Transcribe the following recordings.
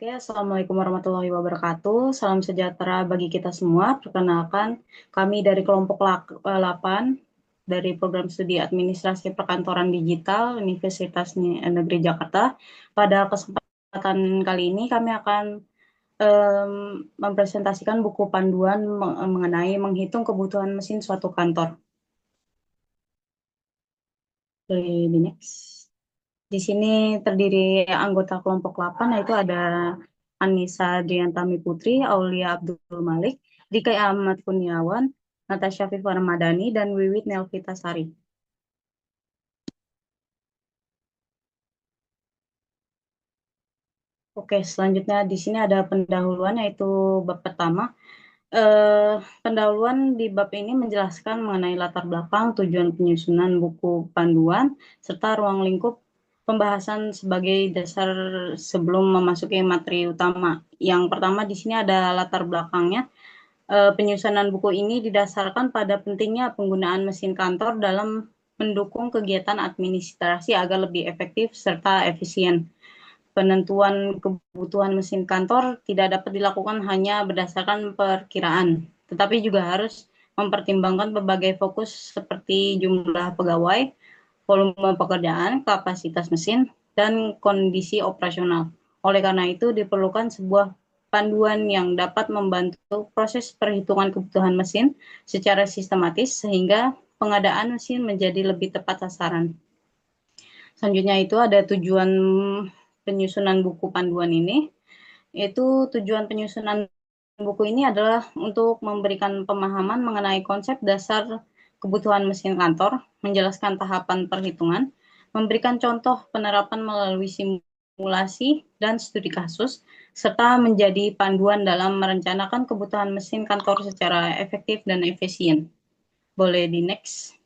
Oke, Assalamualaikum warahmatullahi wabarakatuh. Salam sejahtera bagi kita semua. Perkenalkan, kami dari kelompok 8 dari program studi administrasi perkantoran digital Universitas Negeri Jakarta. Pada kesempatan kali ini kami akan mempresentasikan buku panduan mengenai menghitung kebutuhan mesin suatu kantor. Di next. Di sini terdiri anggota kelompok 8, yaitu ada Anissa Driantami Putri, Aulia Abdul Malik, Dika Ahmad Kurniawan, Natasha Viva Ramadhani, dan Wiwit Nelvita Sari. Oke, selanjutnya di sini ada pendahuluan, yaitu bab pertama. Eh, Pendahuluan di bab ini menjelaskan mengenai latar belakang, tujuan penyusunan buku panduan, serta ruang lingkup pembahasan sebagai dasar sebelum memasuki materi utama. Yang pertama di sini ada latar belakangnya. Penyusunan buku ini didasarkan pada pentingnya penggunaan mesin kantor dalam mendukung kegiatan administrasi agar lebih efektif serta efisien. Penentuan kebutuhan mesin kantor tidak dapat dilakukan hanya berdasarkan perkiraan, tetapi juga harus mempertimbangkan berbagai fokus seperti jumlah pegawai, volume pekerjaan, kapasitas mesin, dan kondisi operasional. Oleh karena itu, diperlukan sebuah panduan yang dapat membantu proses perhitungan kebutuhan mesin secara sistematis sehingga pengadaan mesin menjadi lebih tepat sasaran. Selanjutnya itu ada tujuan penyusunan buku panduan ini, yaitu tujuan penyusunan buku ini adalah untuk memberikan pemahaman mengenai konsep dasar kebutuhan mesin kantor, menjelaskan tahapan perhitungan, memberikan contoh penerapan melalui simulasi dan studi kasus, serta menjadi panduan dalam merencanakan kebutuhan mesin kantor secara efektif dan efisien. Boleh di next.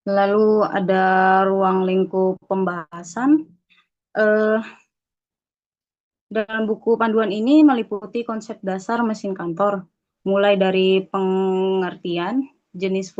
Lalu ada ruang lingkup pembahasan. Eh, Dalam buku panduan ini meliputi konsep dasar mesin kantor, mulai dari pengertian, jenis,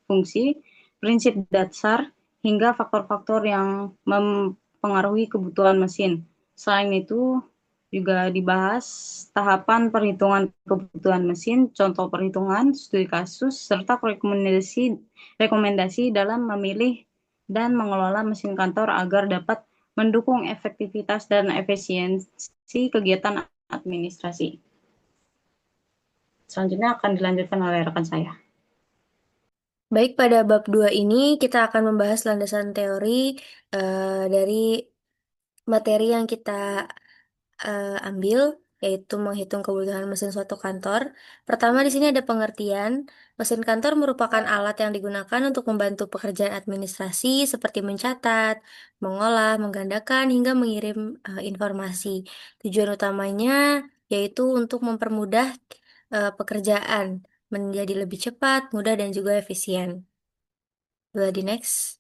fungsi, prinsip dasar, hingga faktor-faktor yang mempengaruhi kebutuhan mesin. Selain itu, juga dibahas tahapan perhitungan kebutuhan mesin, contoh perhitungan, studi kasus, serta rekomendasi dalam memilih dan mengelola mesin kantor agar dapat mendukung efektivitas dan efisiensi kegiatan administrasi. Selanjutnya akan dilanjutkan oleh rekan saya. Baik, pada bab 2 ini kita akan membahas landasan teori dari materi yang kita ambil, yaitu menghitung kebutuhan mesin suatu kantor. Pertama, di sini ada pengertian. Mesin kantor merupakan alat yang digunakan untuk membantu pekerjaan administrasi seperti mencatat, mengolah, menggandakan, hingga mengirim informasi. Tujuan utamanya yaitu untuk mempermudah pekerjaan menjadi lebih cepat, mudah, dan juga efisien. Boleh di next.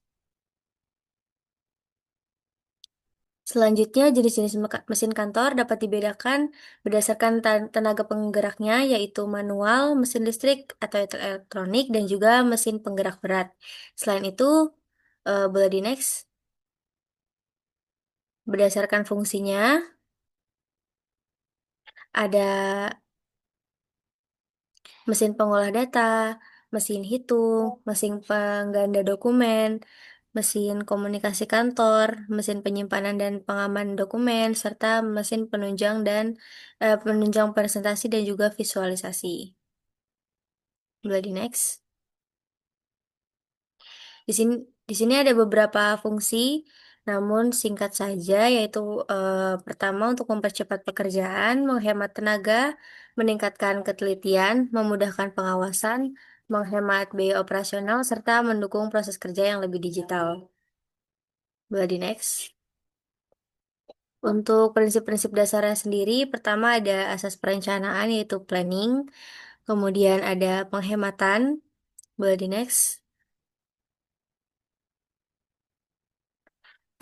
Selanjutnya, jenis-jenis mesin kantor dapat dibedakan berdasarkan tenaga penggeraknya, yaitu manual, mesin listrik atau elektronik, dan juga mesin penggerak berat. Selain itu, boleh di next. Berdasarkan fungsinya, ada mesin pengolah data, mesin hitung, mesin pengganda dokumen, mesin komunikasi kantor, mesin penyimpanan dan pengaman dokumen, serta mesin penunjang presentasi dan juga visualisasi. Boleh di next. Di sini di sini ada beberapa fungsi, namun singkat saja, yaitu pertama untuk mempercepat pekerjaan, menghemat tenaga, meningkatkan ketelitian, memudahkan pengawasan, menghemat biaya operasional, serta mendukung proses kerja yang lebih digital. Boleh di next. Untuk prinsip-prinsip dasarnya sendiri, pertama ada asas perencanaan yaitu planning, kemudian ada penghematan, boleh di next.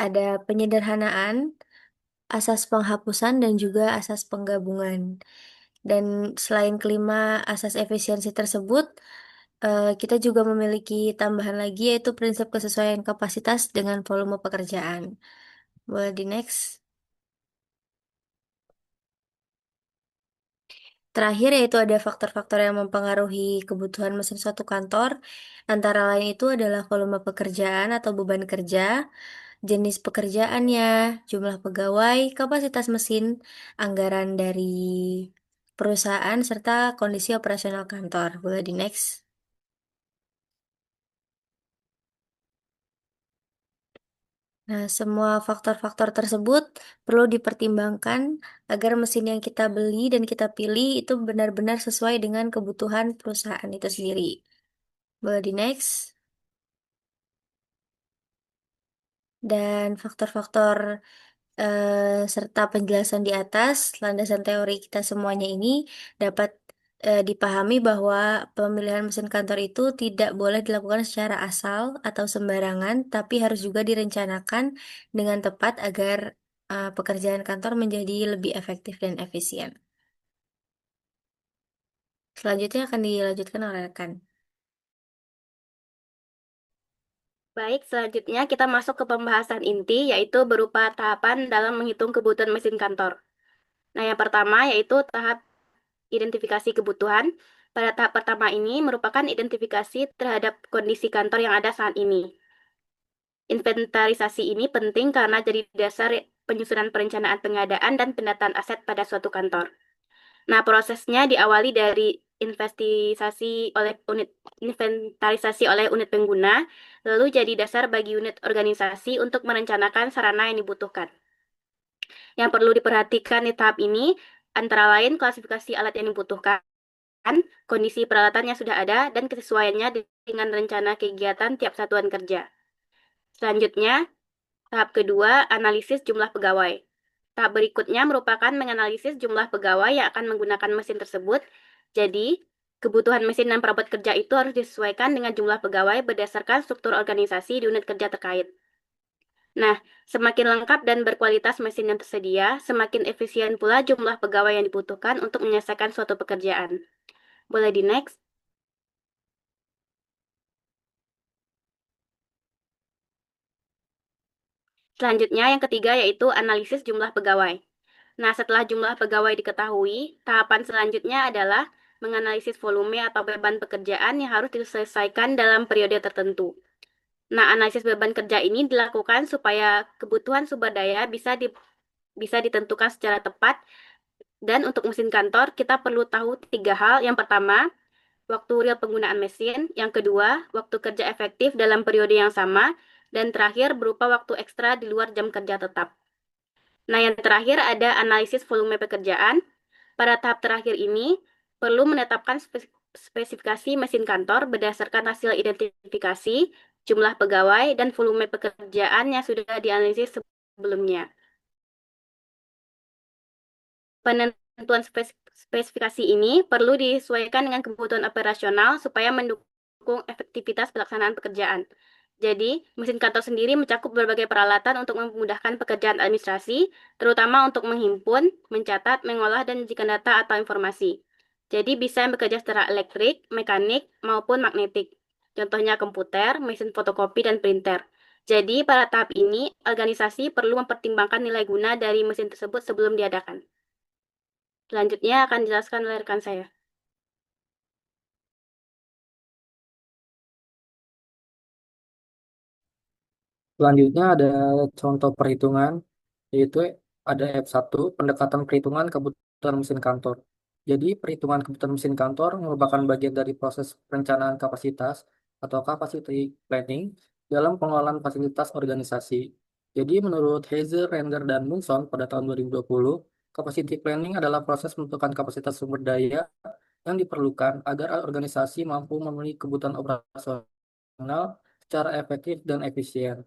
Ada penyederhanaan, asas penghapusan dan juga asas penggabungan. Dan selain kelima asas efisiensi tersebut, Kita juga memiliki tambahan lagi yaitu prinsip kesesuaian kapasitas dengan volume pekerjaan. Boleh di next. Terakhir yaitu ada faktor-faktor yang mempengaruhi kebutuhan mesin suatu kantor. Antara lain itu adalah volume pekerjaan atau beban kerja, jenis pekerjaannya, jumlah pegawai, kapasitas mesin, anggaran dari perusahaan, serta kondisi operasional kantor. Boleh di next. Nah, semua faktor-faktor tersebut perlu dipertimbangkan agar mesin yang kita beli dan kita pilih itu benar-benar sesuai dengan kebutuhan perusahaan itu sendiri. Boleh di next. Dan faktor-faktor serta penjelasan di atas, landasan teori kita semuanya ini dapat dipahami bahwa pemilihan mesin kantor itu tidak boleh dilakukan secara asal atau sembarangan, tapi harus juga direncanakan dengan tepat agar pekerjaan kantor menjadi lebih efektif dan efisien. Selanjutnya akan dilanjutkan oleh rekan. Baik, selanjutnya kita masuk ke pembahasan inti, yaitu berupa tahapan dalam menghitung kebutuhan mesin kantor. Nah, yang pertama yaitu tahap identifikasi kebutuhan. Pada tahap pertama ini merupakan identifikasi terhadap kondisi kantor yang ada saat ini. Inventarisasi ini penting karena jadi dasar penyusunan perencanaan pengadaan dan pendataan aset pada suatu kantor. Nah, prosesnya diawali dari inventarisasi oleh unit pengguna, lalu jadi dasar bagi unit organisasi untuk merencanakan sarana yang dibutuhkan. Yang perlu diperhatikan di tahap ini antara lain klasifikasi alat yang dibutuhkan, kondisi peralatan yang sudah ada, dan kesesuaiannya dengan rencana kegiatan tiap satuan kerja. Selanjutnya, tahap kedua, analisis jumlah pegawai. Tahap berikutnya merupakan menganalisis jumlah pegawai yang akan menggunakan mesin tersebut. Jadi, kebutuhan mesin dan perabot kerja itu harus disesuaikan dengan jumlah pegawai berdasarkan struktur organisasi di unit kerja terkait. Nah, semakin lengkap dan berkualitas mesin yang tersedia, semakin efisien pula jumlah pegawai yang dibutuhkan untuk menyelesaikan suatu pekerjaan. Boleh di next? Selanjutnya, yang ketiga yaitu analisis jumlah pegawai. Nah, setelah jumlah pegawai diketahui, tahapan selanjutnya adalah menganalisis volume atau beban pekerjaan yang harus diselesaikan dalam periode tertentu. Nah, analisis beban kerja ini dilakukan supaya kebutuhan sumber daya bisa ditentukan secara tepat. Dan untuk mesin kantor, kita perlu tahu tiga hal. Yang pertama, waktu real penggunaan mesin. Yang kedua, waktu kerja efektif dalam periode yang sama. Dan terakhir, berupa waktu ekstra di luar jam kerja tetap. Nah, yang terakhir ada analisis volume pekerjaan. Pada tahap terakhir ini, perlu menetapkan spesifikasi mesin kantor berdasarkan hasil identifikasi, jumlah pegawai, dan volume pekerjaan yang sudah dianalisis sebelumnya. Penentuan spesifikasi ini perlu disesuaikan dengan kebutuhan operasional supaya mendukung efektivitas pelaksanaan pekerjaan. Jadi, mesin kantor sendiri mencakup berbagai peralatan untuk memudahkan pekerjaan administrasi, terutama untuk menghimpun, mencatat, mengolah, dan menyajikan data atau informasi. Jadi, bisa bekerja secara elektrik, mekanik, maupun magnetik. Contohnya komputer, mesin fotokopi, dan printer. Jadi, pada tahap ini, organisasi perlu mempertimbangkan nilai guna dari mesin tersebut sebelum diadakan. Selanjutnya akan dijelaskan oleh rekan saya. Selanjutnya ada contoh perhitungan, yaitu ada F1, pendekatan perhitungan kebutuhan mesin kantor. Jadi, perhitungan kebutuhan mesin kantor merupakan bagian dari proses perencanaan kapasitas atau capacity planning dalam pengelolaan fasilitas organisasi. Jadi, menurut Heiser, Render, dan Munson pada tahun 2020, capacity planning adalah proses menentukan kapasitas sumber daya yang diperlukan agar organisasi mampu memenuhi kebutuhan operasional secara efektif dan efisien.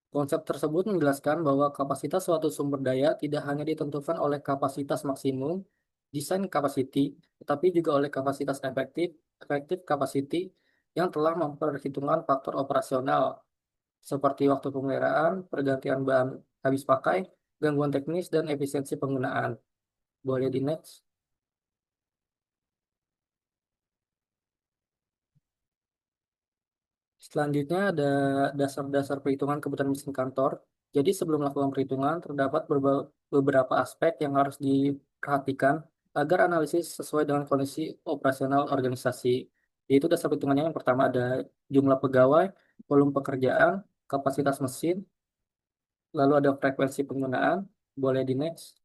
Konsep tersebut menjelaskan bahwa kapasitas suatu sumber daya tidak hanya ditentukan oleh kapasitas maksimum, desain capacity, tetapi juga oleh kapasitas efektif, efektif capacity yang telah memperhitungkan faktor operasional seperti waktu pemeliharaan, pergantian bahan habis pakai, gangguan teknis, dan efisiensi penggunaan. Boleh di next. Selanjutnya ada dasar-dasar perhitungan kebutuhan mesin kantor. Jadi sebelum melakukan perhitungan, terdapat beberapa aspek yang harus diperhatikan agar analisis sesuai dengan kondisi operasional organisasi. Yaitu dasar perhitungannya yang pertama ada jumlah pegawai, volume pekerjaan, kapasitas mesin, lalu ada frekuensi penggunaan, boleh di next.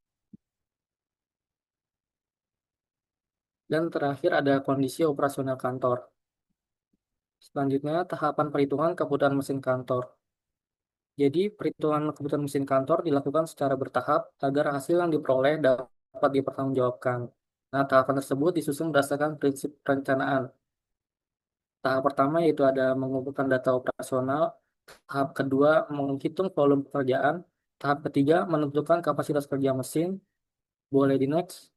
Dan terakhir ada kondisi operasional kantor. Selanjutnya, tahapan perhitungan kebutuhan mesin kantor. Jadi, perhitungan kebutuhan mesin kantor dilakukan secara bertahap agar hasil yang diperoleh dapat dipertanggungjawabkan. Nah, tahapan tersebut disusun berdasarkan prinsip perencanaan. Tahap pertama yaitu ada mengumpulkan data operasional, tahap kedua menghitung volume pekerjaan, tahap ketiga menentukan kapasitas kerja mesin, boleh di next.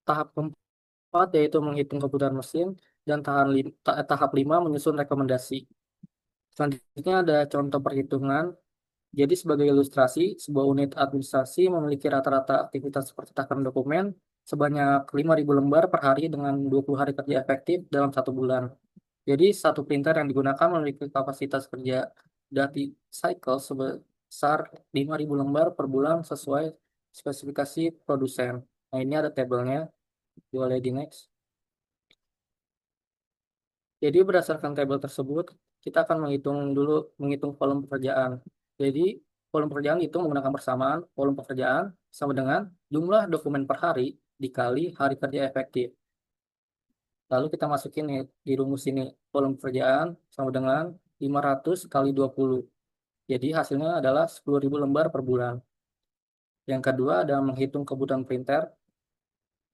Tahap keempat yaitu menghitung kebutuhan mesin, dan tahap lima menyusun rekomendasi. Selanjutnya ada contoh perhitungan. Jadi sebagai ilustrasi, sebuah unit administrasi memiliki rata-rata aktivitas percetakan dokumen sebanyak 5.000 lembar per hari dengan 20 hari kerja efektif dalam 1 bulan. Jadi satu printer yang digunakan memiliki kapasitas kerja data cycle sebesar 5.000 lembar per bulan sesuai spesifikasi produsen. Nah, ini ada tabelnya, boleh di next. Jadi berdasarkan tabel tersebut, kita akan menghitung volume pekerjaan. Jadi volume pekerjaan itu menggunakan persamaan volume pekerjaan sama dengan jumlah dokumen per hari dikali hari kerja efektif. Lalu kita masukin nih di rumus ini, volume pekerjaan sama dengan 500 kali 20. Jadi hasilnya adalah 10.000 lembar per bulan. Yang kedua ada menghitung kebutuhan printer,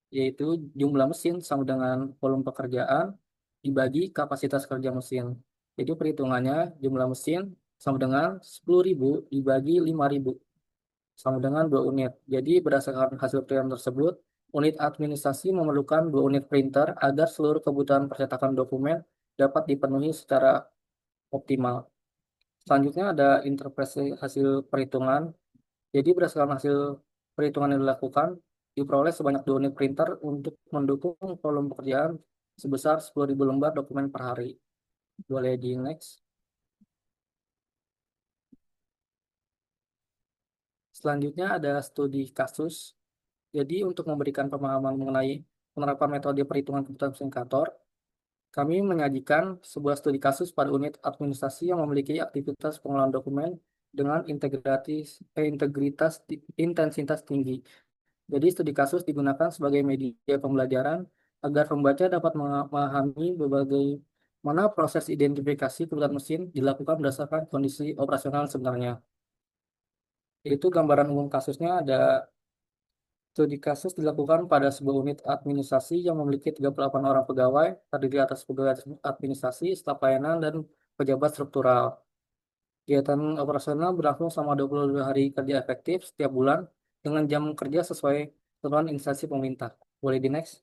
yaitu jumlah mesin sama dengan volume pekerjaan dibagi kapasitas kerja mesin. Jadi perhitungannya jumlah mesin sama dengan 10.000 dibagi 5.000 sama dengan 2 unit. Jadi berdasarkan hasil perhitungan tersebut, unit administrasi memerlukan 2 unit printer agar seluruh kebutuhan percetakan dokumen dapat dipenuhi secara optimal. Selanjutnya ada interpretasi hasil perhitungan. Jadi berdasarkan hasil perhitungan yang dilakukan, diperoleh sebanyak 2 unit printer untuk mendukung volume pekerjaan sebesar 10.000 lembar dokumen per hari. Boleh di next. Selanjutnya ada studi kasus. Jadi untuk memberikan pemahaman mengenai penerapan metode perhitungan kebutuhan mesin kantor, kami menyajikan sebuah studi kasus pada unit administrasi yang memiliki aktivitas pengolahan dokumen dengan intensitas tinggi. Jadi studi kasus digunakan sebagai media pembelajaran agar pembaca dapat memahami berbagai mana proses identifikasi kebutuhan mesin dilakukan berdasarkan kondisi operasional sebenarnya. Itu gambaran umum kasusnya ada. Studi kasus dilakukan pada sebuah unit administrasi yang memiliki 38 orang pegawai, terdiri atas pegawai administrasi, staf pelayanan, dan pejabat struktural. Kegiatan operasional berlangsung selama 22 hari kerja efektif setiap bulan dengan jam kerja sesuai ketentuan instansi pemerintah. Boleh di next.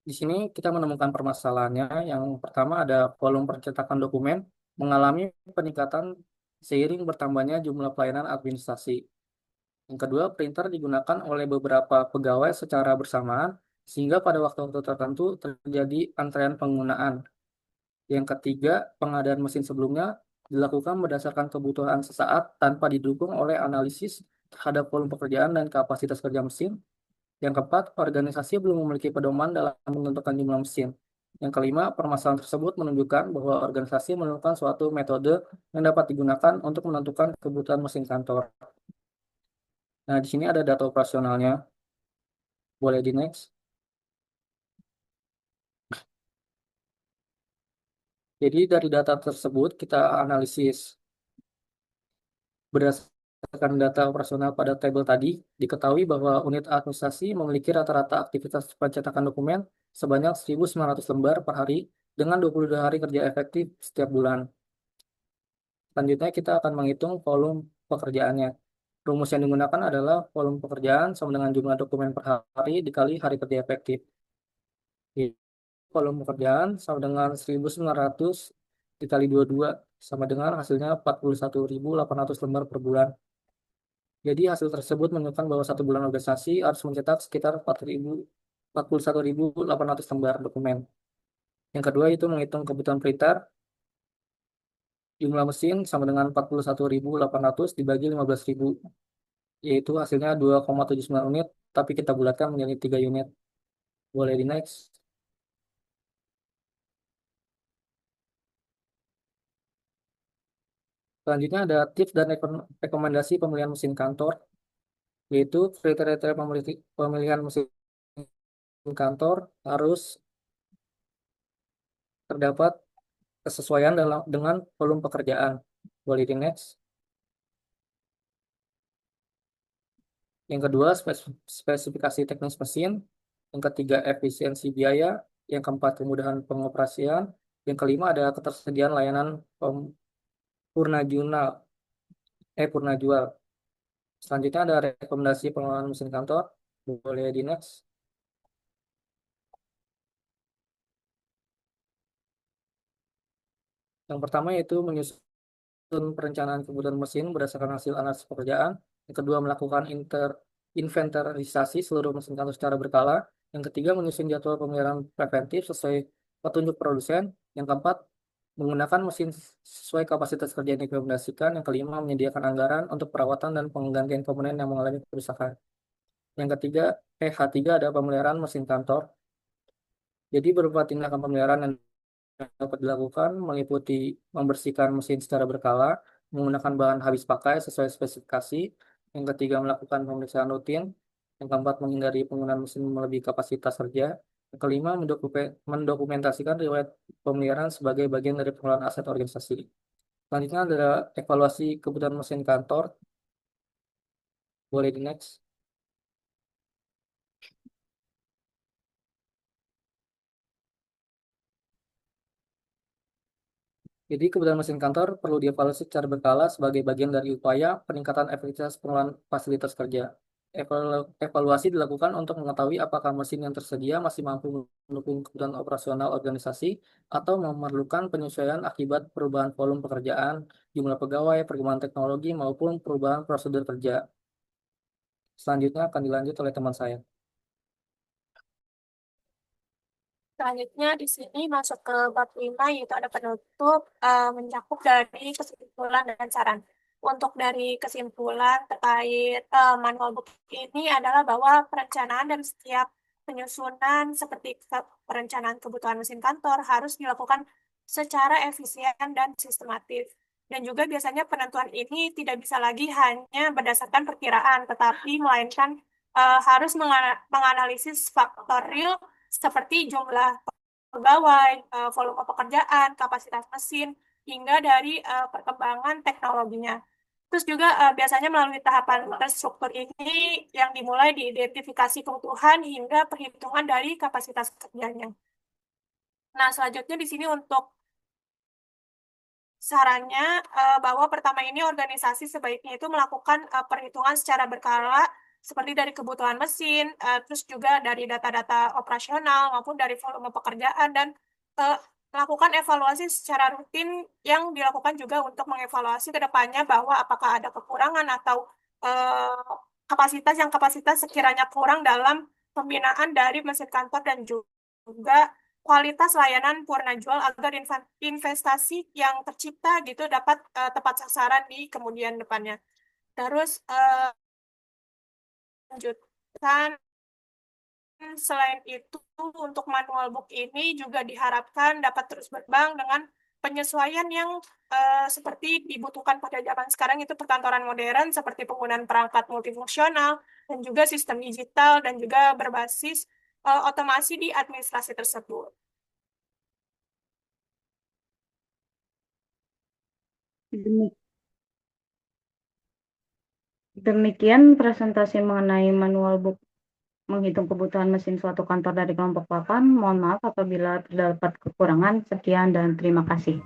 Di sini kita menemukan permasalahannya. Yang pertama ada volume percetakan dokumen mengalami peningkatan seiring bertambahnya jumlah pelayanan administrasi. Yang kedua, printer digunakan oleh beberapa pegawai secara bersamaan sehingga pada waktu-waktu tertentu terjadi antrean penggunaan. Yang ketiga, pengadaan mesin sebelumnya dilakukan berdasarkan kebutuhan sesaat tanpa didukung oleh analisis terhadap volume pekerjaan dan kapasitas kerja mesin. Yang keempat, organisasi belum memiliki pedoman dalam menentukan jumlah mesin. Yang kelima, permasalahan tersebut menunjukkan bahwa organisasi menemukan suatu metode yang dapat digunakan untuk menentukan kebutuhan mesin kantor. Nah, di sini ada data operasionalnya. Boleh di next. Jadi dari data tersebut kita analisis. Berdasarkan data operasional pada tabel tadi, diketahui bahwa unit administrasi memiliki rata-rata aktivitas pencetakan dokumen sebanyak 1.900 lembar per hari dengan 22 hari kerja efektif setiap bulan. Selanjutnya kita akan menghitung volume pekerjaannya. Rumus yang digunakan adalah volume pekerjaan sama dengan jumlah dokumen per hari dikali hari kerja efektif. Volume pekerjaan sama dengan 1.900 dikali 22 sama dengan hasilnya 41.800 lembar per bulan. Jadi hasil tersebut menunjukkan bahwa satu bulan organisasi harus mencetak sekitar 41.800 lembar dokumen. Yang kedua itu menghitung kebutuhan printer. Jumlah mesin sama dengan 41.800 dibagi 15.000, yaitu hasilnya 2,79 unit, tapi kita bulatkan menjadi 3 unit. Boleh di next. Selanjutnya ada tips dan rekomendasi pemilihan mesin kantor, yaitu kriteria pemilihan mesin kantor harus terdapat kesesuaian dengan volume pekerjaan. Boleh di next. Yang kedua, spesifikasi teknis mesin. Yang ketiga, efisiensi biaya. Yang keempat, kemudahan pengoperasian. Yang kelima adalah ketersediaan layanan purna jual. Selanjutnya ada rekomendasi pengelolaan mesin kantor. Boleh di next. Yang pertama yaitu menyusun perencanaan kebutuhan mesin berdasarkan hasil analisis pekerjaan. Yang kedua, melakukan inventarisasi seluruh mesin kantor secara berkala. Yang ketiga, menyusun jadwal pemeliharaan preventif sesuai petunjuk produsen. Yang keempat, menggunakan mesin sesuai kapasitas kerja yang direkomendasikan. Yang kelima, menyediakan anggaran untuk perawatan dan penggantian komponen yang mengalami kerusakan. Yang ketiga, H3 ada pemeliharaan mesin kantor. Jadi berupa tindakan pemeliharaan yang dapat dilakukan meliputi membersihkan mesin secara berkala, menggunakan bahan habis pakai sesuai spesifikasi. Yang ketiga, melakukan pemeriksaan rutin. Yang keempat, menghindari penggunaan mesin melebihi kapasitas kerja. Yang kelima, mendokumentasikan riwayat pemeliharaan sebagai bagian dari pengelolaan aset organisasi. Selanjutnya adalah evaluasi kebutuhan mesin kantor. Boleh di next. Jadi kebutuhan mesin kantor perlu dievaluasi secara berkala sebagai bagian dari upaya peningkatan efektivitas pengelolaan fasilitas kerja. Evaluasi dilakukan untuk mengetahui apakah mesin yang tersedia masih mampu mendukung kebutuhan operasional organisasi atau memerlukan penyesuaian akibat perubahan volume pekerjaan, jumlah pegawai, perkembangan teknologi, maupun perubahan prosedur kerja. Selanjutnya akan dilanjut oleh teman saya. Selanjutnya di sini masuk ke bab 5 yaitu ada penutup mencakup dari kesimpulan dan saran. Untuk dari kesimpulan terkait manual book ini adalah bahwa perencanaan dan setiap penyusunan seperti perencanaan kebutuhan mesin kantor harus dilakukan secara efisien dan sistematis. Dan juga biasanya penentuan ini tidak bisa lagi hanya berdasarkan perkiraan, tetapi melainkan harus menganalisis faktor real seperti jumlah pegawai, volume pekerjaan, kapasitas mesin, hingga dari perkembangan teknologinya. Terus juga biasanya melalui tahapan terstruktur ini yang dimulai di identifikasi kebutuhan hingga perhitungan dari kapasitas kerjanya. Nah, selanjutnya di sini untuk sarannya bahwa pertama ini organisasi sebaiknya itu melakukan perhitungan secara berkala seperti dari kebutuhan mesin, terus juga dari data-data operasional maupun dari volume pekerjaan dan melakukan evaluasi secara rutin yang dilakukan juga untuk mengevaluasi ke depannya bahwa apakah ada kekurangan atau kapasitas sekiranya kurang dalam pembinaan dari mesin kantor dan juga kualitas layanan purna jual agar investasi yang tercipta gitu dapat tepat sasaran di kemudian depannya. Terus lanjutkan selain itu untuk manual book ini juga diharapkan dapat terus berkembang dengan penyesuaian yang seperti dibutuhkan pada zaman sekarang itu perkantoran modern seperti penggunaan perangkat multifungsional dan juga sistem digital dan juga berbasis otomasi di administrasi tersebut. Demikian presentasi mengenai manual book menghitung kebutuhan mesin suatu kantor dari kelompok 8. Mohon maaf apabila terdapat kekurangan. Sekian dan terima kasih.